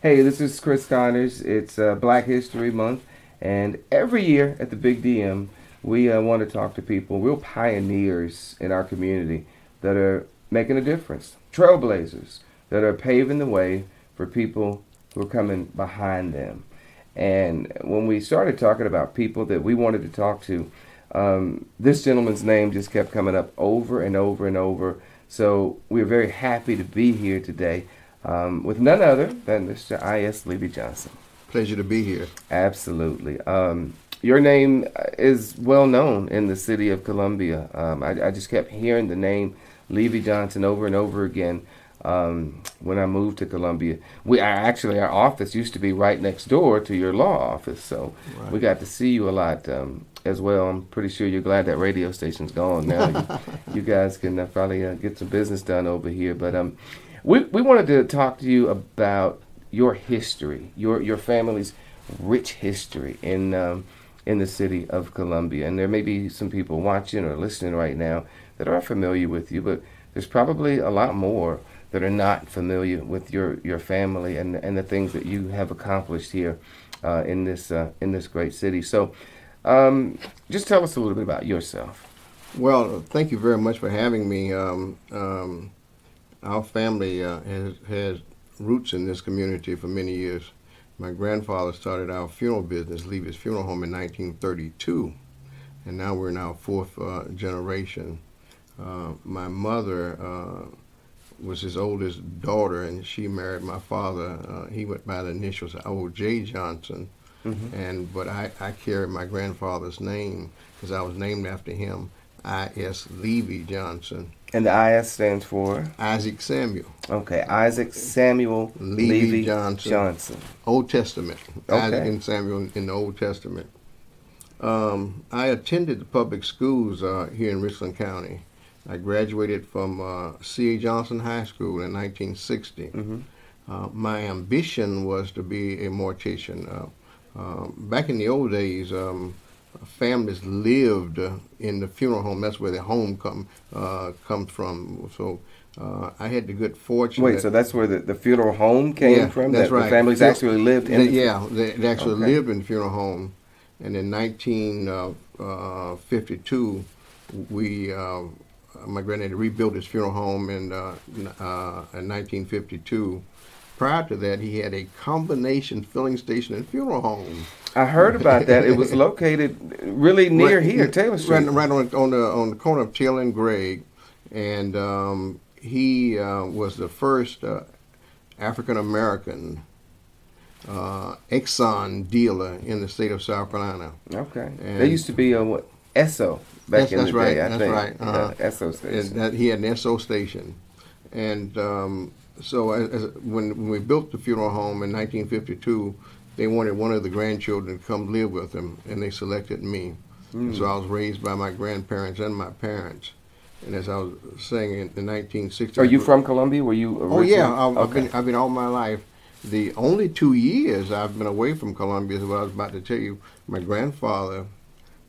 Hey, this is Chris Connors. It's Black History Month, and every year at the Big DM, we want to talk to people, real pioneers in our community that are making a difference, trailblazers that are paving the way for people who are coming behind them. And when we started talking about people that we wanted to talk to, this gentleman's name just kept coming up over and over and over. So we're very happy to be here today with none other than Mr. I.S. Levy Johnson. Pleasure to be here. Absolutely. Your name is well known in the city of Columbia. I just kept hearing the name Levy Johnson over and over again when I moved to Columbia. Our office used to be right next door to your law office, so Right. we got to see you a lot as well. I'm pretty sure you're glad that radio station's gone now. You guys can probably get some business done over here, but we wanted to talk to you about your history, your family's rich history in the city of Columbia. And there may be some people watching or listening right now that are familiar with you, but there's probably a lot more that are not familiar with your family and the things that you have accomplished here in this great city. So just tell us a little bit about yourself. Well, thank you very much for having me. Our family has roots in this community for many years. My grandfather started our funeral business, Levy's Funeral Home, in 1932, and now we're in our fourth generation. My mother was his oldest daughter, and she married my father. He went by the initials O.J. Johnson, but I carry my grandfather's name because I was named after him, I.S. Levy Johnson. And the IS stands for? Isaac Samuel. Okay, Isaac Samuel Levy Johnson. Old Testament. Okay. Isaac and Samuel in the Old Testament. I attended the public schools here in Richland County. I graduated from C.A. Johnson High School in 1960. My ambition was to be a mortician. Back in the old days, families lived in the funeral home. That's where the home comes from. So I had the good fortune. Wait, so that's where the funeral home came from? That's right. The families actually lived in they actually lived in the funeral home. And in 1952, my granddad rebuilt his funeral home in 1952. Prior to that, he had a combination filling station and funeral home. I heard about that. It was located really near here, Taylor Street. Right on the corner of Taylor and Gregg, and he was the first African American Exxon dealer in the state of South Carolina. Okay. And There used to be a Esso back in the right, day, I that's think. right. Esso station. He had an SO station, and so when we built the funeral home in 1952, they wanted one of the grandchildren to come live with them, and they selected me. And so I was raised by my grandparents and my parents. And as I was saying, in the 1960s. Are you from Columbia? Were you originally? Oh yeah, I've been all my life. The only 2 years I've been away from Columbia is what I was about to tell you. My grandfather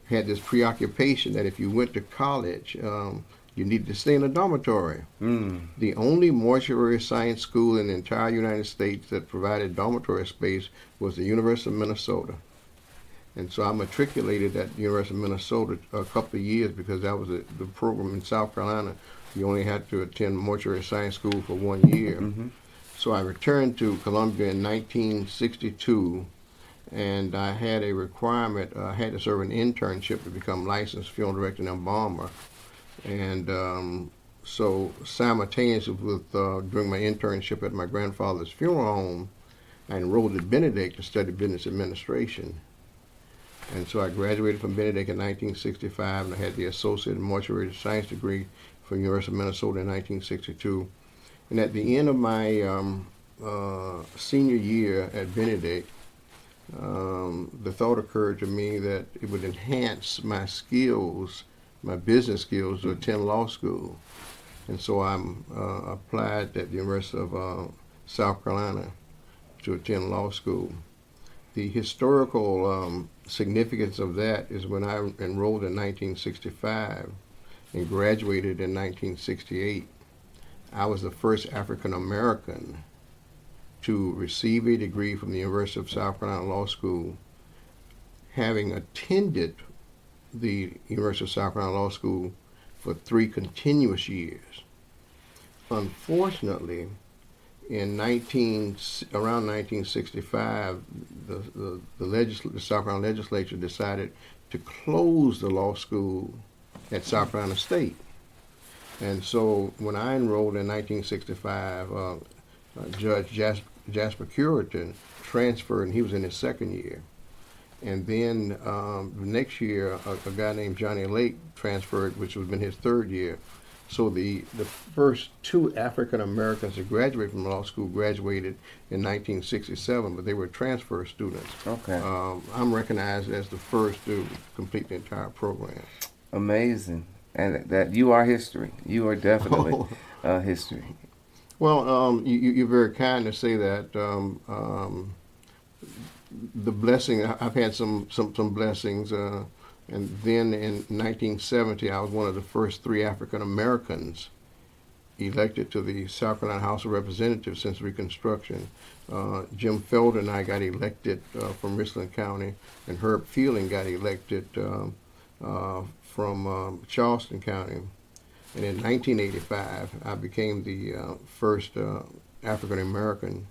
had this preoccupation that if you went to college, you needed to stay in a dormitory. The only mortuary science school in the entire United States that provided dormitory space was the University of Minnesota. And so I matriculated at the University of Minnesota a couple of years because that was the program in South Carolina. You only had to attend mortuary science school for 1 year. So I returned to Columbia in 1962, and I had a requirement. I had to serve an internship to become licensed funeral director and embalmer. And so simultaneously with during my internship at my grandfather's funeral home, I enrolled at Benedict to study business administration. And so I graduated from Benedict in 1965, and I had the Associate in Mortuary Science degree from University of Minnesota in 1962. And at the end of my senior year at Benedict, the thought occurred to me that it would enhance my skills, my business skills, to attend law school. And so I applied at the University of South Carolina to attend law school. The historical significance of that is when I enrolled in 1965 and graduated in 1968, I was the first African American to receive a degree from the University of South Carolina Law School, having attended the University of South Carolina Law School for 3 continuous years. Unfortunately, around 1965, the South Carolina legislature decided to close the law school at South Carolina State. And so when I enrolled in 1965, Judge Jasper Curitan transferred, and he was in his 2nd year. And then the next year, a guy named Johnny Lake transferred, which was in his 3rd year. So the first 2 African Americans to graduate from law school graduated in 1967, but they were transfer students. Okay. I'm recognized as the first to complete the entire program. Amazing. And that you are history. You are definitely history. Well, you're very kind to say that. The blessing, I've had some blessings. And then in 1970, I was one of the first 3 African Americans elected to the South Carolina House of Representatives since Reconstruction. Jim Felder and I got elected from Richland County, and Herb Fielding got elected from Charleston County. And in 1985, I became the first African American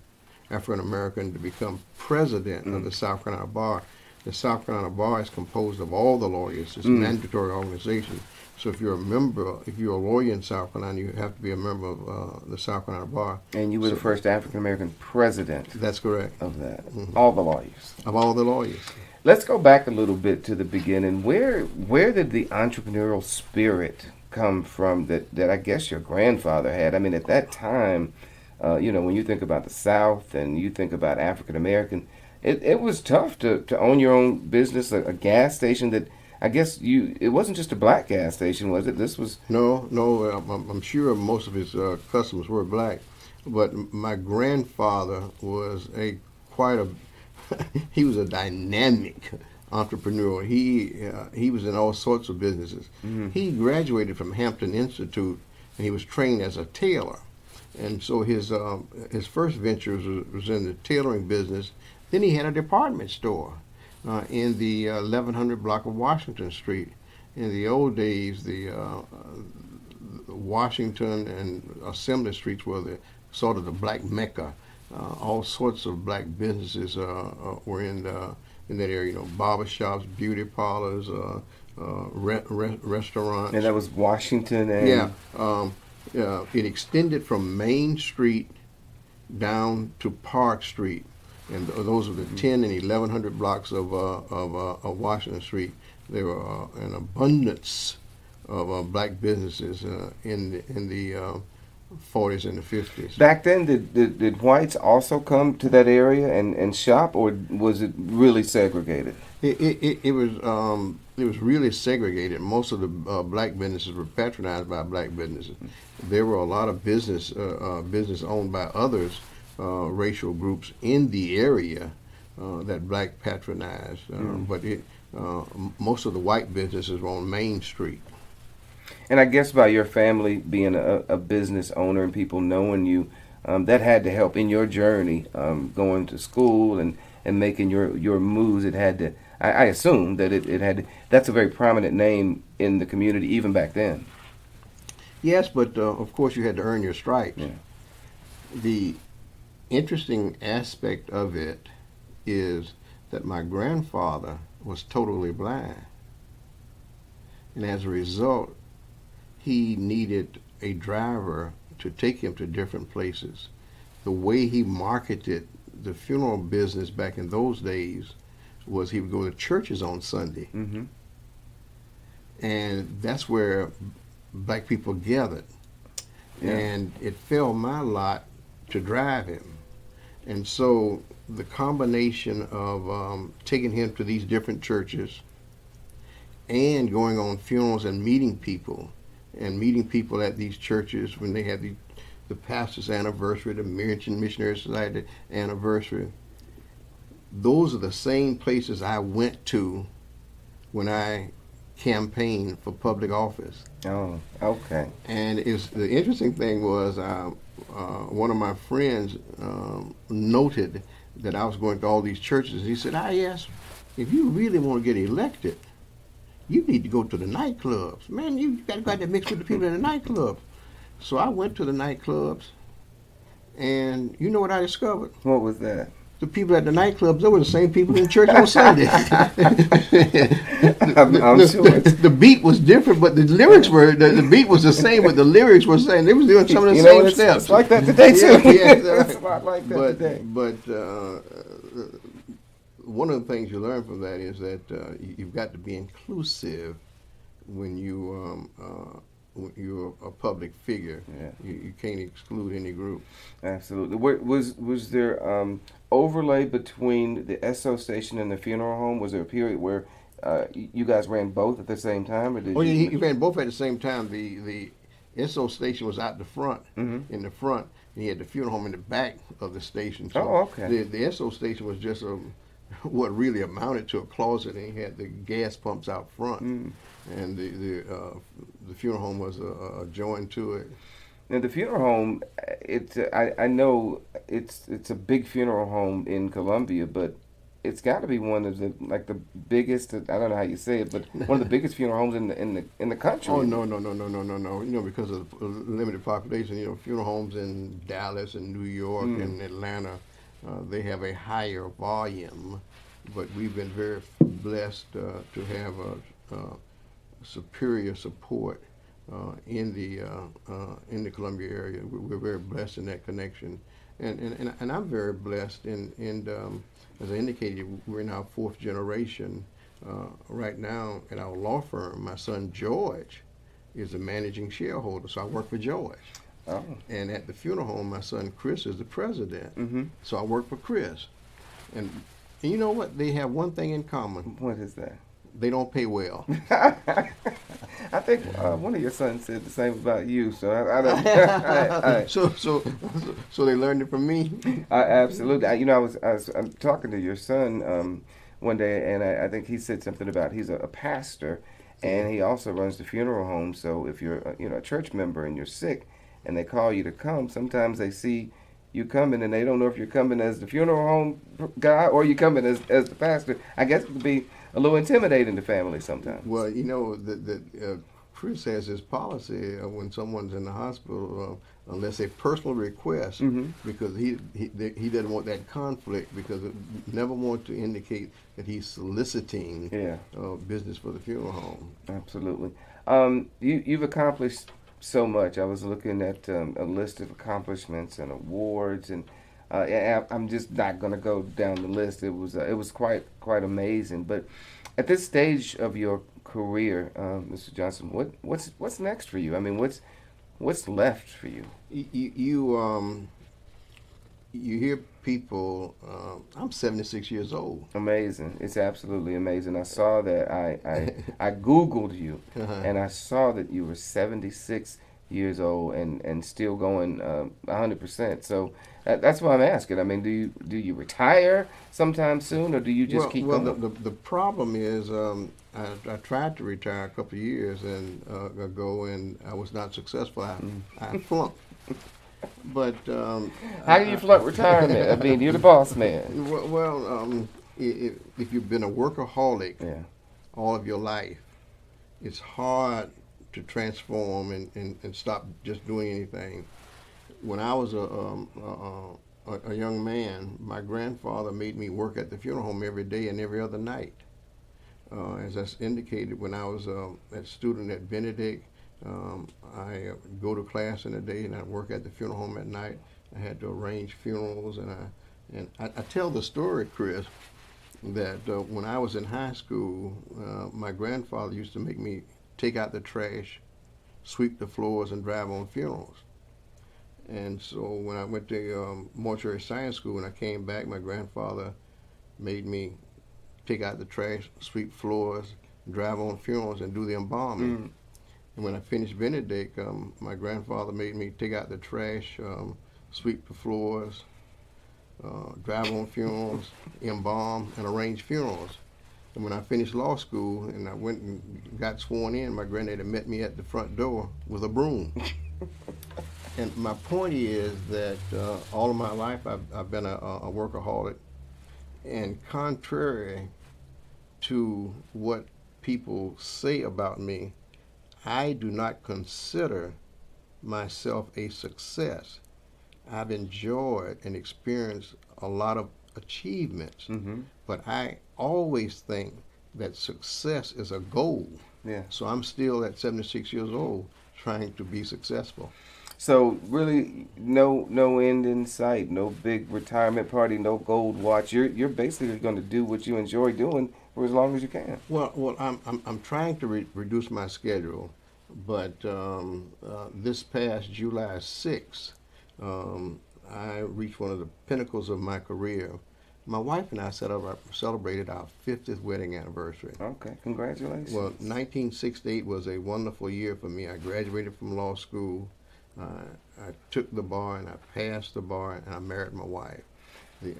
to become president of the South Carolina Bar. The South Carolina Bar is composed of all the lawyers. It's a mandatory organization. So if you're a lawyer in South Carolina, you have to be a member of the South Carolina Bar. And you were the first African American president. That's correct. Of that. All the lawyers. Of all the lawyers. Let's go back a little bit to the beginning. Where did the entrepreneurial spirit come from that I guess your grandfather had? I mean, at that time, when you think about the South and you think about African American, it was tough to own your own business, a gas station that I guess it wasn't just a black gas station, was it? This was... No, I'm sure most of his customers were black, but my grandfather was he was a dynamic entrepreneur. He was in all sorts of businesses. Mm-hmm. He graduated from Hampton Institute, and he was trained as a tailor. And so his first venture was in the tailoring business. Then he had a department store in the 1100 block of Washington Street. In the old days, the Washington and Assembly Streets were the sort of the black mecca. All sorts of black businesses were in that area. Barber shops, beauty parlors, restaurants. And that was Washington and... Yeah. It extended from Main Street down to Park Street. And those were the 10 and 1100 blocks of Washington Street. There were an abundance of black businesses in the 40s and the 50s. Back then, did whites also come to that area and shop, or was it really segregated? It was really segregated. Most of the black businesses were patronized by black businesses. There were a lot of business owned by others. Racial groups in the area that black patronized, but most of the white businesses were on Main Street. And I guess by your family being a business owner and people knowing you, that had to help in your journey, going to school and making your moves. It had to. I assume that it had to. That's a very prominent name in the community even back then. Yes, but of course you had to earn your stripes. Yeah. The interesting aspect of it is that my grandfather was totally blind, and as a result, he needed a driver to take him to different places. The way he marketed the funeral business back in those days was he would go to churches on Sunday, and that's where black people gathered. Yeah. And it fell my lot to drive him. And so the combination of taking him to these different churches and going on funerals and meeting people at these churches when they had the pastor's anniversary, the American Missionary Society anniversary, those are the same places I went to when I campaigned for public office. Oh, okay. And the interesting thing was one of my friends noted that I was going to all these churches. He said, "I.S., if you really want to get elected, you need to go to the nightclubs. Man, you got to go out there and mix with the people in the nightclubs." So I went to the nightclubs, and you know what I discovered? What was that? The people at the nightclubs, they were the same people in church on Sunday. I'm sure. The beat was different, but the lyrics were, the beat was the same, but the lyrics were the same. They was doing some of the You know same what, steps. it's like that today, too. Yeah, It's a lot like that today. But one of the things you learn from that is that you've got to be inclusive when when you're a public figure. Yeah. You can't exclude any group. Absolutely. Was there overlay between the Esso station and the funeral home? Was there a period where you guys ran both at the same time, or did Oh, you? yeah, he ran both at the same time. The SO station was out the front, in the front, and he had the funeral home in the back of the station. So Oh, okay. The SO station was just what really amounted to a closet, and he had the gas pumps out front, and the funeral home was joined to it. Now the funeral home, I know it's a big funeral home in Columbia, but it's got to be one of the biggest. I don't know how you say it, but one of the biggest funeral homes in the country. Oh no. You know, because of the limited population, you know, funeral homes in Dallas and New York and Atlanta, they have a higher volume, but we've been very blessed to have a superior support in the Columbia area. We're very blessed in that connection, and I'm very blessed. And as I indicated, we're in our fourth generation right now at our law firm. My son George is a managing shareholder, so I work for George. Oh. And at the funeral home, my son Chris is the president, so I work for Chris. And you know what? They have one thing in common. What is that? They don't pay well. I think one of your sons said the same about you. So I don't. So they learned it from me. Absolutely. I'm talking to your son one day, and I think he said something about he's a pastor, and he also runs the funeral home. So if you're a church member and you're sick, and they call you to come, sometimes they see you coming, and they don't know if you're coming as the funeral home guy or you coming as the pastor. I guess it could be a little intimidating to family sometimes. Well, you know, Chris has his policy when someone's in the hospital, unless a personal request, because he doesn't want that conflict, because it never want to indicate that he's soliciting business for the funeral home. Absolutely. You've accomplished so much. I was looking at a list of accomplishments and awards, and I'm just not going to go down the list. It was quite amazing. But at this stage of your career, Mr. Johnson, what's next for you? I mean, what's left for you? You hear people. I'm 76 years old. Amazing! It's absolutely amazing. I saw that. I Googled you, and I saw that you were 76 years old and still going 100%. So that's why I'm asking. I mean, do you retire sometime soon, or do you just keep going? Well, the problem is, I tried to retire a couple of years ago, and I was not successful. I flunked. But how do you flunk retirement? I mean, you're the boss man. Well, if you've been a workaholic all of your life, it's hard to transform and stop just doing anything. When I was a young man, my grandfather made me work at the funeral home every day and every other night. As I indicated, when I was a student at Benedict, I go to class in the day and I work at the funeral home at night. I had to arrange funerals, and I tell the story, Chris, that when I was in high school, my grandfather used to make me take out the trash, sweep the floors, and drive on funerals. And so when I went to mortuary science school, when I came back, my grandfather made me take out the trash, sweep floors, drive on funerals, and do the embalming. And when I finished Benedict, my grandfather made me take out the trash, sweep the floors, drive on funerals, embalm, and arrange funerals. And when I finished law school and I went and got sworn in, my granddaddy met me at the front door with a broom. And my point is that all of my life I've been a workaholic, and contrary to what people say about me, I do not consider myself a success. I've enjoyed and experienced a lot of achievements, Mm-hmm. but I always think that success is a goal. Yeah. So I'm still at 76 years old trying to be successful. So really, no end in sight, no big retirement party, no gold watch. You're basically going to do what you enjoy doing for as long as you can. Well, I'm trying to reduce my schedule, but this past July 6th, I reached one of the pinnacles of my career. My wife and I celebrated our 50th wedding anniversary. Okay, congratulations. Well, 1968 was a wonderful year for me. I graduated from law school. I took the bar and I passed the bar and I married my wife. The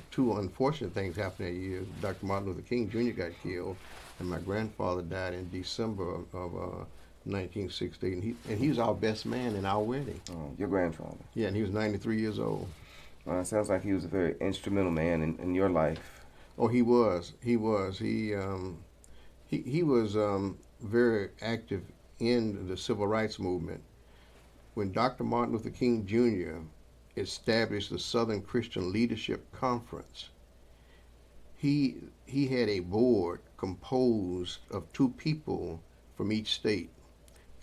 two unfortunate things happened that year. Dr. Martin Luther King Jr. got killed, and my grandfather died in December of 1968. And he was our best man in our wedding. Oh, your grandfather. Yeah, and he was 93 years old. It sounds like he was a very instrumental man in your life. Oh, he was. He was. He was very active in the civil rights movement. When Dr. Martin Luther King Jr. established the Southern Christian Leadership Conference, he had a board composed of two people from each state.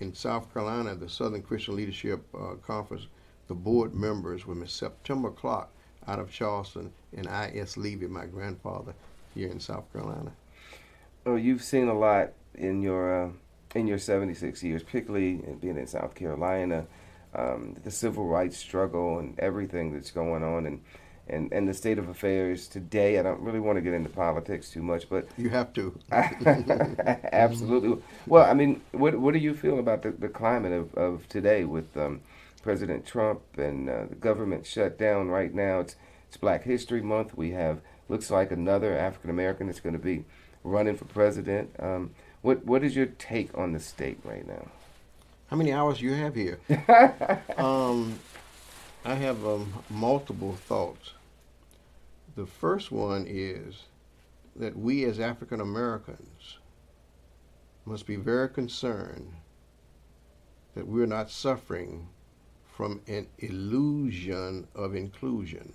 In South Carolina, the Southern Christian Leadership Conference, the board members were Miss September Clark out of Charleston and I.S. Levy, my grandfather, here in South Carolina. Oh, you've seen a lot in your 76 years, particularly being in South Carolina, the civil rights struggle and everything that's going on, and the state of affairs today. I don't really want to get into politics too much, but You have to. absolutely. Well, I mean, what do you feel about the climate of today with President Trump and the government shut down right now? It's Black History Month. We have looks like another African American that's going to be running for president. What is your take on the state right now? How many hours do you have here? I have multiple thoughts. The first one is that we as African Americans must be very concerned that we're not suffering from an illusion of inclusion.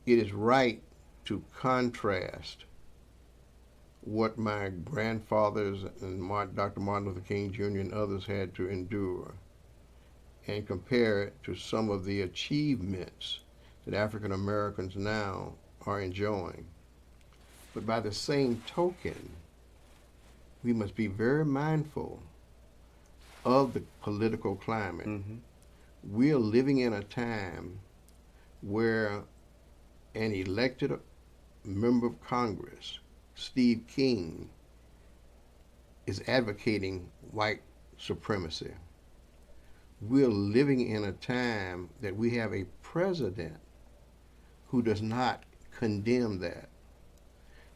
It is right to contrast what my grandfathers and Dr. Martin Luther King Jr. and others had to endure and compare it to some of the achievements that African Americans now are enjoying. But by the same token, we must be very mindful of the political climate. Mm-hmm. We are living in a time where an elected member of Congress, Steve King, is advocating white supremacy. We're living in a time that we have a president who does not condemn that.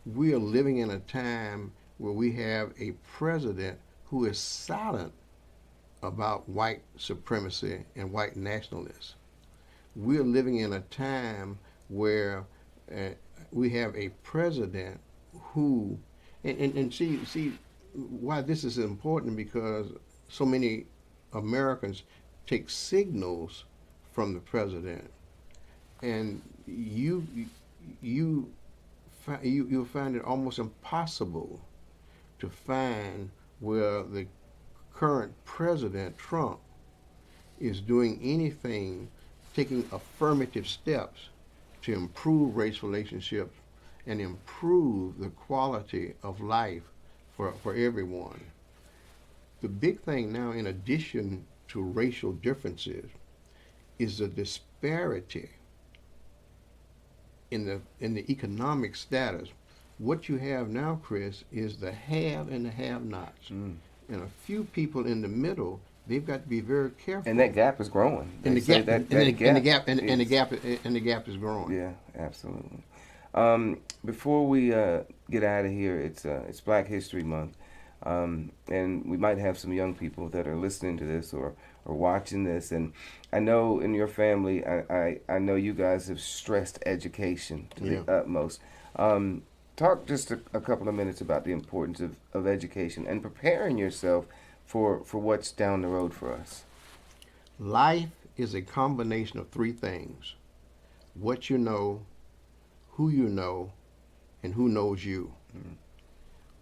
We are living in a time where we have a president who is silent about white supremacy and white nationalists. We're living in a time where we have a president who, and see why this is important, because so many Americans take signals from the president, and you'll find it almost impossible to find where the current president Trump is doing anything, taking affirmative steps to improve race relationships and improve the quality of life for everyone. The big thing now, in addition to racial differences, is the disparity in the economic status. What you have now, Chris, is the have and the have-nots. And a few people in the middle, they've got to be very careful. And that gap is growing. And the gap is growing. Yeah, absolutely. Before we get out of here, it's Black History Month, and we might have some young people that are listening to this or are watching this, and I know in your family, I know you guys have stressed education to Yeah. the utmost. Talk just a couple of minutes about the importance of education and preparing yourself for what's down the road for us. Life is a combination of three things: what you know, who you know, and who knows you. Mhm.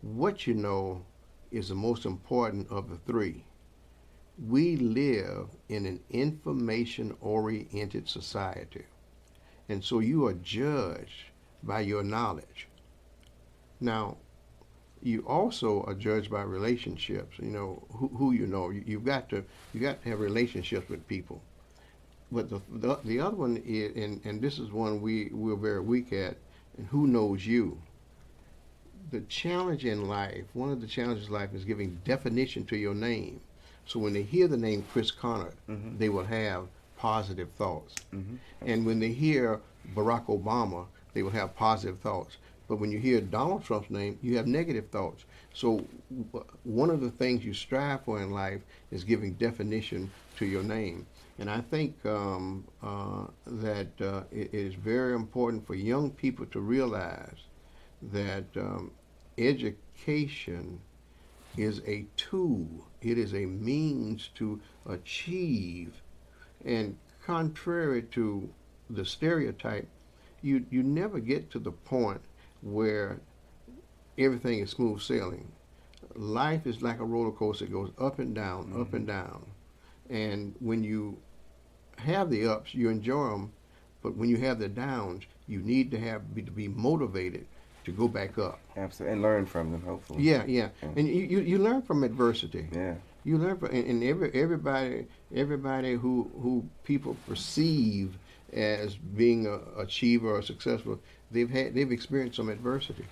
What you know is the most important of the three. We live in an information oriented society, and so you are judged by your knowledge. Now, you also are judged by relationships. You know who you know. You got to have relationships with people. But the other one is, and this is one we're very weak at. And who knows you? The challenge in life, one of the challenges in life, is giving definition to your name. So when they hear the name Chris Connor, Mm-hmm. they will have positive thoughts. Mm-hmm. And when they hear Barack Obama, they will have positive thoughts. But when you hear Donald Trump's name, you have negative thoughts. So one of the things you strive for in life is giving definition to your name. And I think that it is very important for young people to realize that education is a tool. It is a means to achieve. And contrary to the stereotype, you never get to the point where everything is smooth sailing. Life is like a roller coaster. It goes up and down, up Mm-hmm. and down. And when you have the ups, you enjoy them. But when you have the downs, you need to be motivated to go back up. Absolutely, and learn from them, hopefully. Yeah, yeah. Yeah. And you learn from adversity. Yeah. You learn from, and everybody who people perceive as being a achiever or successful, they've experienced some adversity.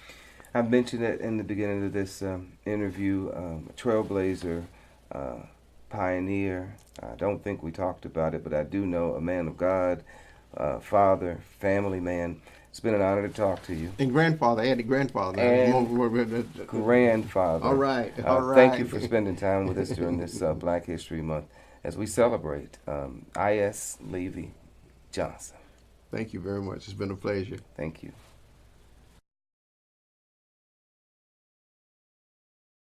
I mentioned it in the beginning of this interview. Trailblazer, pioneer. I don't think we talked about it, but I do know a man of God, father, family man. It's been an honor to talk to you. And grandfather, I had a grandfather. And grandfather. All right, Thank you for spending time with us during this Black History Month as we celebrate I.S. Levy Johnson. Thank you very much. It's been a pleasure. Thank you.